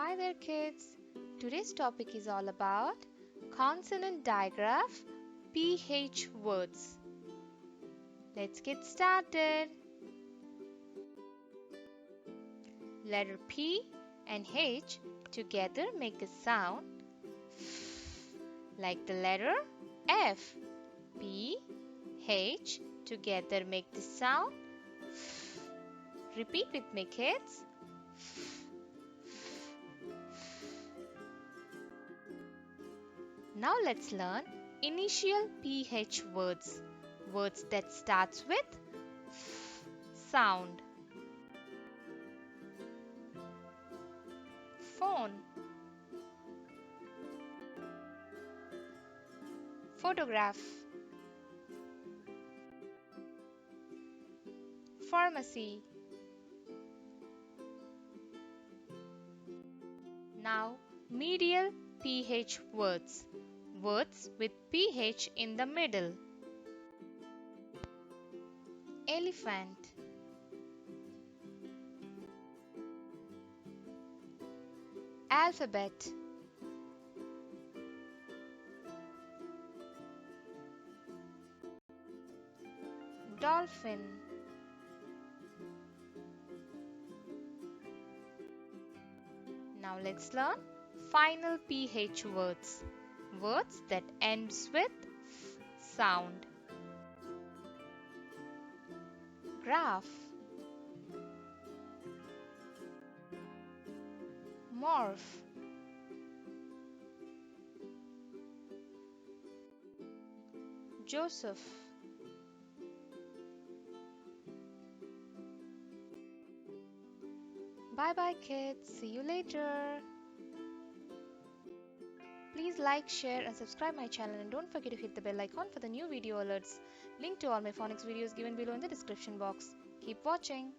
Hi there kids, today's topic is all about consonant digraph PH words. Let's get started. Letter P and H together make a sound F, like the letter F. P, H together make the sound F. Repeat with me kids. Now let's learn initial PH words. Words that starts with F sound. Phone, photograph, pharmacy. Now medial PH words. Words with PH in the middle. Elephant, alphabet, dolphin, now let's learn final PH words. Words that ends with F sound. Graph, morph, Joseph, bye bye kids, see you later. Please like, share and subscribe my channel and don't forget to hit the bell icon for the new video alerts. Link to all my phonics videos given below in the description box. Keep watching.